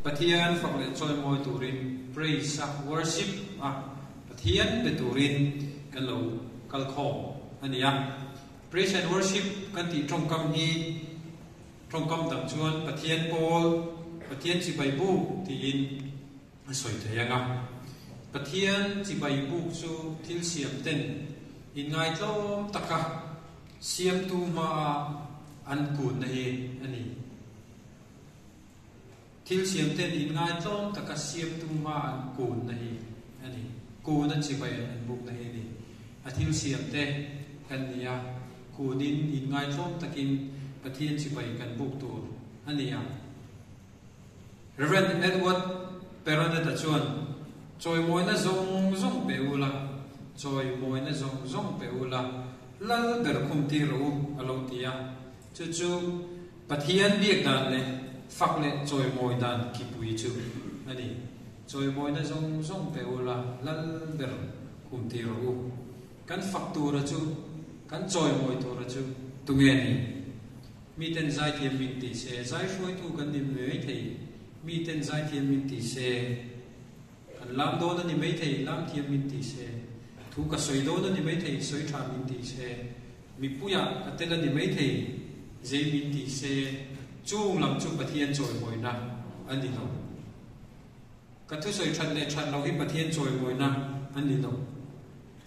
Pathian phật lệ trôi môi turin praise worship Pathian be turin kan lo kal kho ania praise and worship kan ti trong kam hi trong kam dam chuan Pathian Paul Pathian chi bai bu ti in soi thayanga Pathian chi bai bu chu thil siam ten in ngai tlom taka siam tu ma an kun na hi ani thil siam ten in ngai tlom taka siam tu ma an kun na hi ani kun na chi bai an buk na hi ni a thil siam te kan nia kunin in ngai tlom takin Pathian chi bai kan buk tur ania Reverend Edward Peroneta chuan choi moi na zong peula choi moi na zong peula lal ber khum ti ro alo tia chu Pathian biak dan le fak le choi moi dan ki pui chu ani choi moi na zong peula lal ber khum ti ro kan fak tu ra chu kan choi moi tu ra chu tu nge ni mi ten zai thiam min ti se zai shoi tu kan nim me thei mi ten zai thiam min ti se kan lam do na ni me thei lam thiam min ti se thu ka soi do na ni me thei soi tha min ti se mi puya ka te na ni me thei zai min ti se chung lam chu Pathian choi moi na ani no ka thu soi than le than lo hi Pathian choi moi na ani no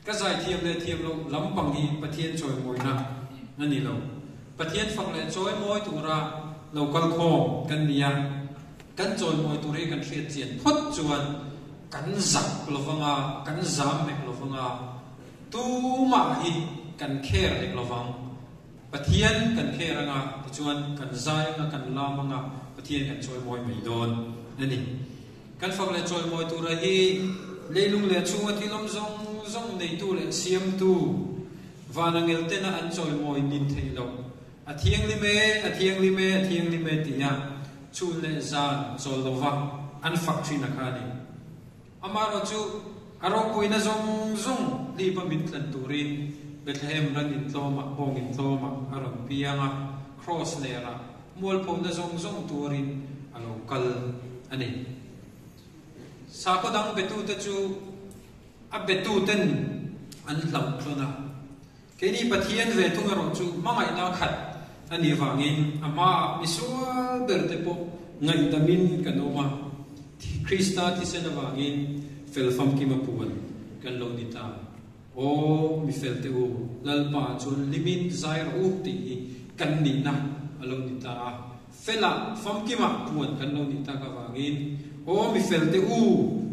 ka zai thiam le thiam lo lam pang hi Pathian choi moi na ani no Pathian phang le choi moi tu ra lo kal kho kan nia kan choi moi tu re kan thriat chian phot chuan kan zak lovanga kan zam mek lovanga tu ma hi kan kher ek lovang Pathian kan kheranga chuan kan zai nga kan lamanga Pathian kan choi moi mai don ani kan phang le choi moi tu ra hi leilung le chunga thilom zong nei tu le siam tu vanangel tena an choi moi nin theilo athiang li me tia chun le zan chol lova an factory na khani amaro chu aro poina zong li pa min tlan turin Bethlehem ran in tloma bong in tloma aron pianga cross lera mol pom na zong turin alo kal ani sa ko dang betu ta chu a betu ten an lam thlona keni Pathian ve thunga ro chu mangai na khat ani wangin ama misua berte po ngai tamin kanoma Krista ti sena wangin felfam ki mapuan kan lo nita o mi felte u lalpa chun limin zair u ti kan ni na alo nita fela fam ki mapuan kan lo nita ka wangin o mi felte u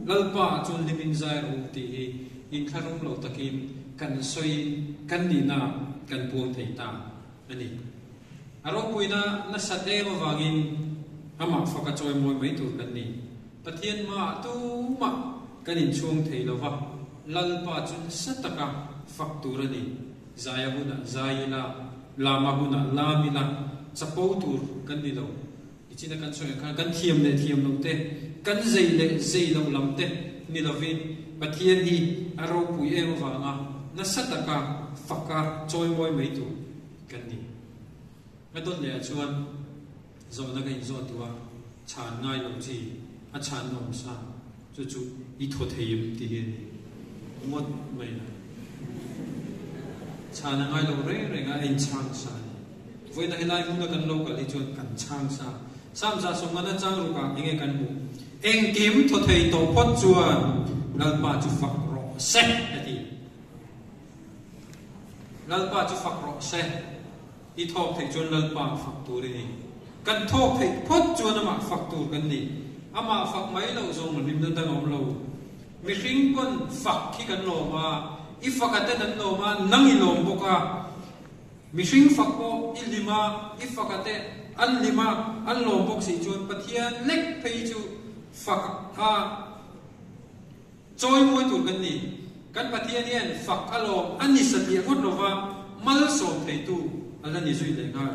lalpa chun limin zair u ti in kharum lo takin kan soi kan ni na kan puang theita ani aro puina na sate ma wangin ama faka choi moi mai tur kan ni Pathian ma tu ma kan in chung theilowa lalpa chun sataka faktura ni zaya buna zayila lama buna lamila chapo tur kan ni lo ichina kan choi kan thiam lo te kan zei lo lam te ni lovin Pathian hi aro pui e ma wanga na sataka faka choi moi mai tur kan ni Adon le chuan zo na kai zo tua chan ngai lo chi a chan nom sa chu I tho theim ti hi mot mai na chan ngai lo re nga in chang sa voi na hilai mun kan lo ka li chuan kan chang sa sam sa som na chang ru ka inge kan bu eng kim tho thei to phot chuan lalpa chu fak ro se ati lalpa chu fak ro se I thok thei chun lalpa faktur ni kan thok thei phot chuan ama faktur kan ni ama fak mai lo zong lim dan dang om lo mi hring kon fak khi kan lo ma I fakate dan lo ma nang I lom boka mi hring fak ko I lima I fakate an lima an lom bok si chuan Pathian lek phei chu fak a choi moi tur kan ni kan Pathian hian fak alom an ni satia ngot lova mal som thei tu ala ni zui le nga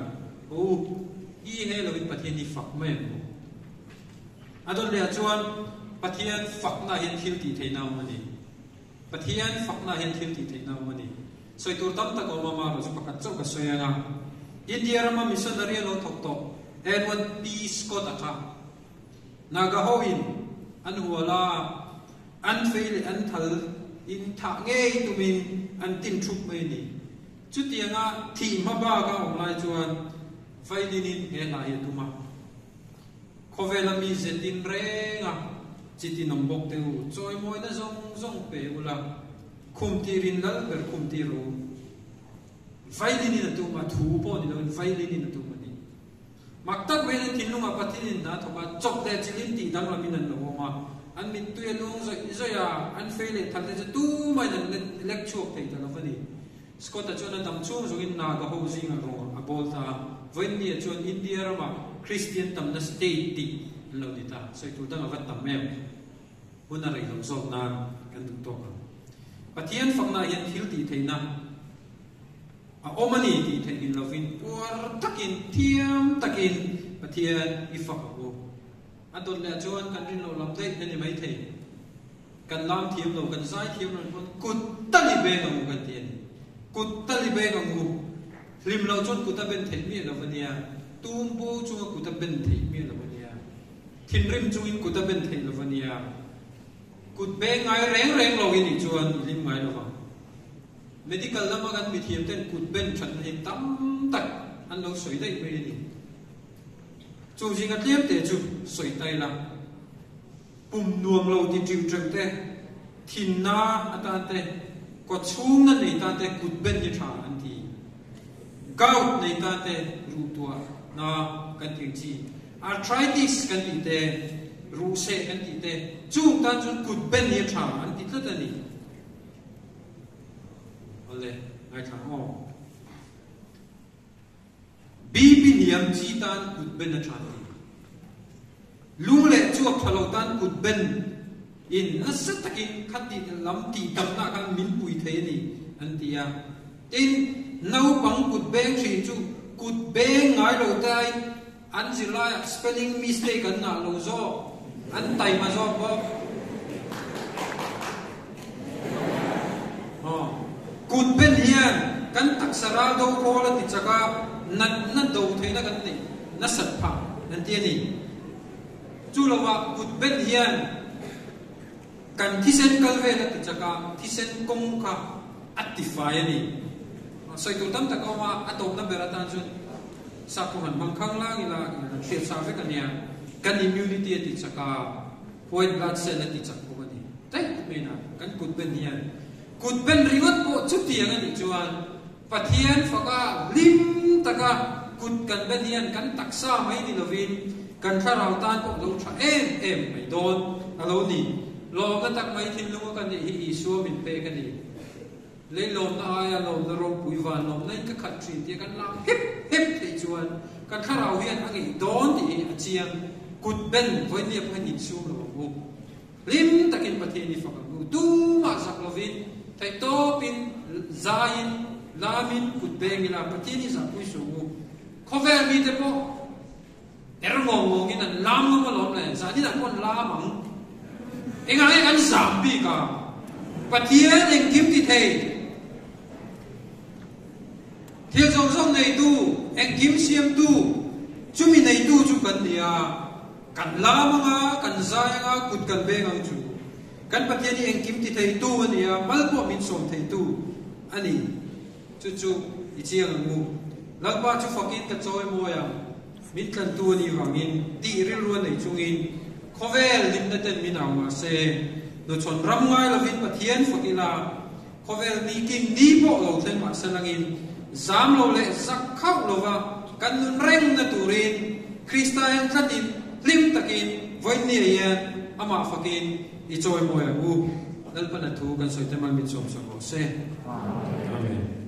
o I he lo in Pathian ni fak mai adon le chuan Pathian fak na hin thil ti theina mani Pathian fak na hin thil ti theina mani soi tur tam ta ko ma ro chu pakat chau ka soyanga India rama missionary lo thok to Edward P Scott aka naga hoin an huala an feile an thal in tha nge tumin an tin thup mai ni chu tianga thi ma ba ka online chuan failinin he la ye tuma khovela mi zetin renga chiti nombok teu choi moi na zong pe ula khum tirin lal ber khum tiro failinin tuma thu po ni lo failinin tuma ni maktak wen tinunga patinin na thoba chok te chilin ti dang lamin an lo ma an min tu ya lung zo ya an faile thal te tu mai na lecture pe ta lo fani skota chona dam chu zo in na ga ho zing ro abol ta wen ni chon india rama christian tam na state ti lo dita so tu dang avat tam mem una rai lo zo na kan tu to pathian fakna yan thil ti theina a omani ti thein lovin por takin thiam takin pathian ifak ho adon le chuan kan rin lo lam dei ni mai thei kan lam thiam lo kan sai thiam lo kut tali be no kan tien kut tali be no lim lo chon kut ta ben thei mi lo vania tum bu chu kut ta ben thei mi lo vania thin rim chu in kut ta ben thei lo vania kut be ngai reng lo in chuan lim ngai lo va medical lama kan mi thiam ten kut ben chan ni tam tak an lo soi dai me ni chu jing a tiam te chu soi tai la pum nuam lo ti trim trim te thin na ata te ko chung na nei ta te kut ben ni tha an ti gout nei ta te ru tua na kan ti chi arthritis kan ti te ru se kan ti te chung ta chu kut ben ni tha an ti ta ni ole ngai tha ho bibi niam chi tan kut ben na tha lung le chuak thalo tan kut ben in nasat takin khati lam ti tam na kan min pui the ni an tia in nau pang kut beng thri chu kut beng ngai lo tai an zila spelling mistake an na lo zo an tai ma zo bo kut ben hian kan taksara do ko la ti chaka na do theina kan ni na sat pha nan tia ni chu lawa kut ben hian kan thisen kalve na ti chaka thisen kong ka atify ni sai tu tam ta ko ma atom na beratan chun sa ko han bangkhang lang ila thia sa ve kan ya kan immunity ti chaka white blood cell ti chak ko ni tai me na kan kut ben hian kut ben riwat po chu tiang ani chuan pathian faka lim taka kut kan ben hian kan taksa mai ni lovin kan tharau tan ko lo tha em mai don alo ni lo ga tak mai thin lu kan ni hi isu min pe kan ni le lo na aya lo na ro pui van lo na ka khat trin ti kan la hip te chuan kan tharau hian angi don ti achiam kut ben voi ni pa ni su lo bu lim takin pathian ni faka tu ma sak lovin tai to pin zain lamin kut beng ila pathian ni za pui su khovel mi te po ngong in an lam ma lom le za ni na kon la mang engai kan zambi ka pathian eng kim ti thei thia zong nei tu eng kim siam tu chumi nei tu chu kan dia kan la manga kan zai nga kut kan beng ang chu kan pathian ni eng kim ti thei tu ania malpo min som thei tu ani chu ichiang mu lagba chu fakin ka choi moya min kan tu ni wangin ti ril ruan nei chungin khovel lim na ten min awa se no chon ram ngai lovin pathian fakila khovel ni king ni po lo then ma salangin zam lo le zak khau lo wa kan nun reng na turin kristayan khatin lim takin voin ni yan ama fakin i choi moya bu dal pa na thu kan soi te man min som se amen